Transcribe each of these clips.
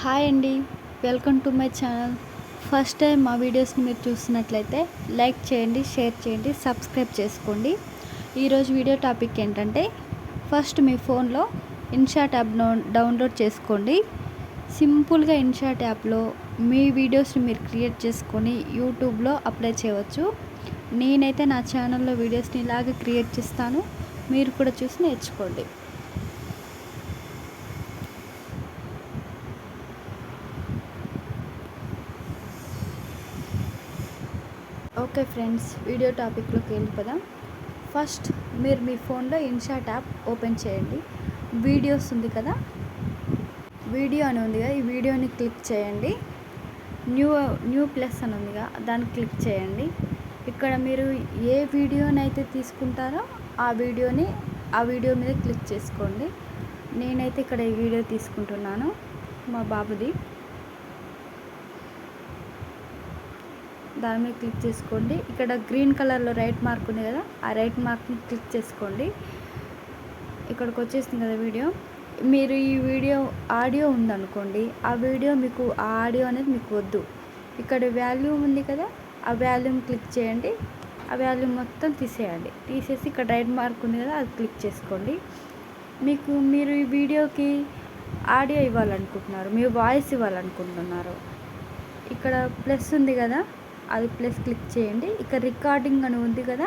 Hi అండి, welcome to my channel. First time మా వీడియోస్ని మీరు చూస్తున్నట్లయితే లైక్ చేయండి, షేర్ చేయండి, సబ్స్క్రైబ్ చేసుకోండి. ఈరోజు వీడియో టాపిక్ ఏంటంటే, ఫస్ట్ మీ ఫోన్లో ఇన్షాట్ యాప్ డౌన్లోడ్ చేసుకోండి. సింపుల్గా ఇన్షాట్ యాప్లో మీ వీడియోస్ని మీరు క్రియేట్ చేసుకొని యూట్యూబ్లో అప్లై చేయవచ్చు. నేనైతే నా ఛానల్లో వీడియోస్ని ఇలాగే క్రియేట్ చేస్తాను, మీరు కూడా చూసి నేర్చుకోండి. ఓకే ఫ్రెండ్స్, వీడియో టాపిక్లోకి వెళ్ళిపోదాం. ఫస్ట్ మీరు మీ ఫోన్లో ఇన్షాట్ యాప్ ఓపెన్ చేయండి. వీడియోస్ ఉంది కదా, వీడియో అని ఉంది కదా, ఈ వీడియోని క్లిక్ చేయండి. న్యూ ప్లస్ అని ఉందిగా, దాన్ని క్లిక్ చేయండి. ఇక్కడ మీరు ఏ వీడియోనైతే తీసుకుంటారో ఆ వీడియో మీద క్లిక్ చేసుకోండి. నేనైతే ఇక్కడ ఈ వీడియో తీసుకుంటున్నాను, మా బాబుది. దాని మీద క్లిక్ చేసుకోండి. ఇక్కడ గ్రీన్ కలర్లో రైట్ మార్క్ ఉంది కదా, ఆ రైట్ మార్క్ని క్లిక్ చేసుకోండి. ఇక్కడికి వచ్చేసింది కదా వీడియో. మీరు ఈ వీడియో ఆడియో ఉందనుకోండి, ఆ ఆడియో అనేది మీకు వద్దు. ఇక్కడ వాల్యూమ్ ఉంది కదా, ఆ వాల్యూమ్ క్లిక్ చేయండి. ఆ వాల్యూమ్ మొత్తం తీసేసి ఇక్కడ రైట్ మార్క్ ఉంది కదా, అది క్లిక్ చేసుకోండి. మీరు ఈ వీడియోకి ఆడియో ఇవ్వాలనుకుంటున్నారు, మీ వాయిస్ ఇవ్వాలనుకుంటున్నారు, ఇక్కడ ప్లస్ ఉంది కదా, అది ప్లస్ క్లిక్ చేయండి. ఇక్కడ రికార్డింగ్ అని ఉంది కదా,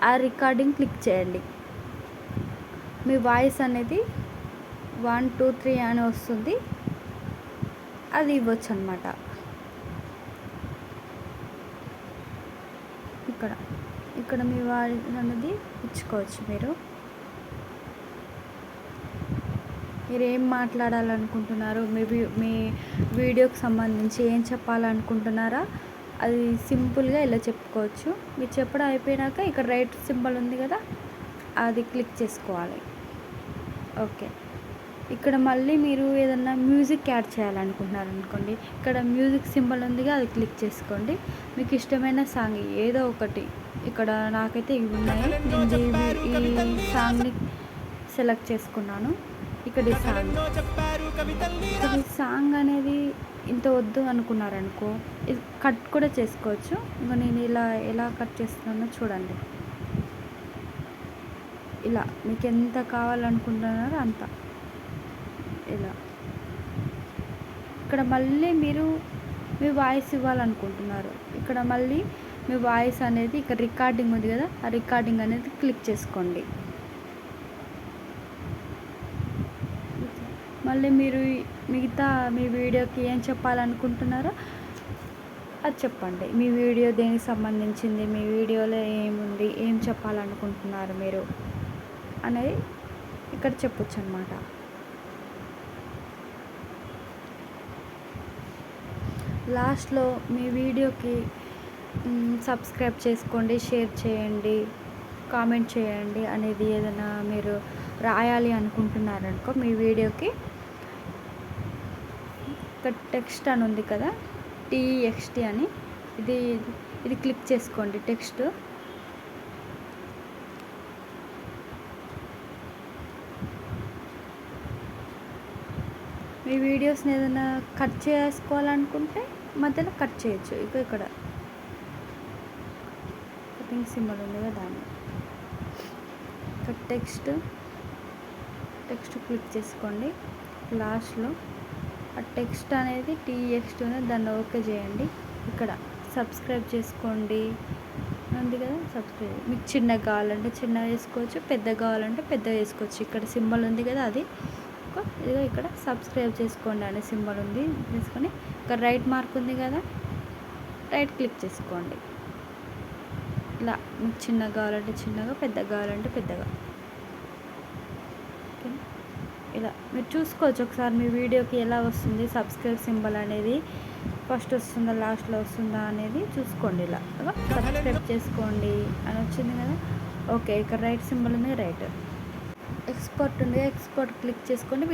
ఆ రికార్డింగ్ క్లిక్ చేయండి. మీ వాయిస్ అనేది 1 2 3 అని వస్తుంది, అది ఇవ్వచ్చు అన్నమాట. ఇక్కడ మీ వాయిస్ అనేది ఇచ్చుకోవచ్చు. మీరు ఏం మాట్లాడాలనుకుంటున్నారు, మీ వీడియోకి సంబంధించి ఏం చెప్పాలనుకుంటున్నారా, అది సింపుల్గా ఇలా చెప్పుకోవచ్చు. మీరు చెప్పడం అయిపోయినాక ఇక్కడ రైట్ సింబల్ ఉంది కదా, అది క్లిక్ చేసుకోవాలి. ఓకే, ఇక్కడ మళ్ళీ మీరు ఏదన్నా మ్యూజిక్ యాడ్ చేయాలనుకుంటున్నారు అనుకోండి, ఇక్కడ మ్యూజిక్ సింబల్ ఉందిగా, అది క్లిక్ చేసుకోండి. మీకు ఇష్టమైన సాంగ్ ఏదో ఒకటి, ఇక్కడ నాకైతే ఇవి ఉన్నాయి, నేను ఈ సాంగ్ని సెలెక్ట్ చేసుకున్నాను. ఇక్కడ ఈ సాంగ్ అనేది ఇంత వద్దు అనుకున్నారనుకో, ఇది కట్ కూడా చేసుకోవచ్చు. ఇంకా నేను ఎలా కట్ చేస్తున్నానో చూడండి. ఇలా మీకు ఎంత కావాలనుకుంటున్నారో అంత, ఇలా. ఇక్కడ మళ్ళీ మీరు మీ వాయిస్ ఇవ్వాలనుకుంటున్నారు, ఇక్కడ మళ్ళీ మీ వాయిస్ అనేది ఇక్కడ రికార్డింగ్ ఉంది కదా, ఆ రికార్డింగ్ అనేది క్లిక్ చేసుకోండి. మళ్ళీ మీరు మిగతా మీ వీడియోకి ఏం చెప్పాలనుకుంటున్నారో అది చెప్పండి. మీ వీడియో దేనికి సంబంధించింది, మీ వీడియోలో ఏముంది, ఏం చెప్పాలనుకుంటున్నారు మీరు అనేది ఇక్కడ చెప్పొచ్చు అన్నమాట. లాస్ట్లో మీ వీడియోకి సబ్స్క్రైబ్ చేసుకోండి, షేర్ చేయండి, కామెంట్ చేయండి అనేది ఏదైనా మీరు రాయాలి అనుకుంటున్నారనుకో, మీ వీడియోకి ఇక్కడ టెక్స్ట్ అని ఉంది కదా, TXT అని, ఇది క్లిక్ చేసుకోండి. టెక్స్ట్ మీ వీడియోస్ని ఏదైనా కట్ చేసుకోవాలనుకుంటే మధ్యలో కట్ చేయొచ్చు. ఇక్కడ కటింగ్ సింబల్ ఉంది కదా, దాన్ని ఇక్కడ టెక్స్ట్ క్లిక్ చేసుకోండి. లాస్ట్లో ఆ టెక్స్ట్ అనేది TXT అనేది, దాన్ని ఓకే చేయండి. ఇక్కడ సబ్స్క్రైబ్ చేసుకోండి ఉంది కదా, సబ్స్క్రైబ్. మీకు చిన్నగా కావాలంటే చిన్నగా వేసుకోవచ్చు, పెద్దగా కావాలంటే పెద్దగా వేసుకోవచ్చు. ఇక్కడ సింబల్ ఉంది కదా, అది ఇదిగో ఇక్కడ సబ్స్క్రైబ్ చేసుకోండి అనే సింబల్ ఉంది, తీసుకొని ఇక్కడ రైట్ మార్క్ ఉంది కదా, రైట్ క్లిక్ చేసుకోండి. ఇలా మీకు చిన్నగా కావాలంటే చిన్నగా, పెద్దగా కావాలంటే పెద్దగా, ఇలా మీరు చూసుకోవచ్చు. ఒకసారి మీ వీడియోకి ఎలా వస్తుంది సబ్స్క్రైబ్ సింబల్ అనేది, ఫస్ట్ వస్తుందా లాస్ట్లో వస్తుందా అనేది చూసుకోండి. ఇలా సబ్స్క్రైబ్ చేసుకోండి అని వచ్చింది కదా, ఓకే. ఇక్కడ రైట్ సింబల్ ఉంది, రైట్ ఎక్స్పోర్ట్ ఉంది, ఎక్స్పోర్ట్ క్లిక్ చేసుకోండి.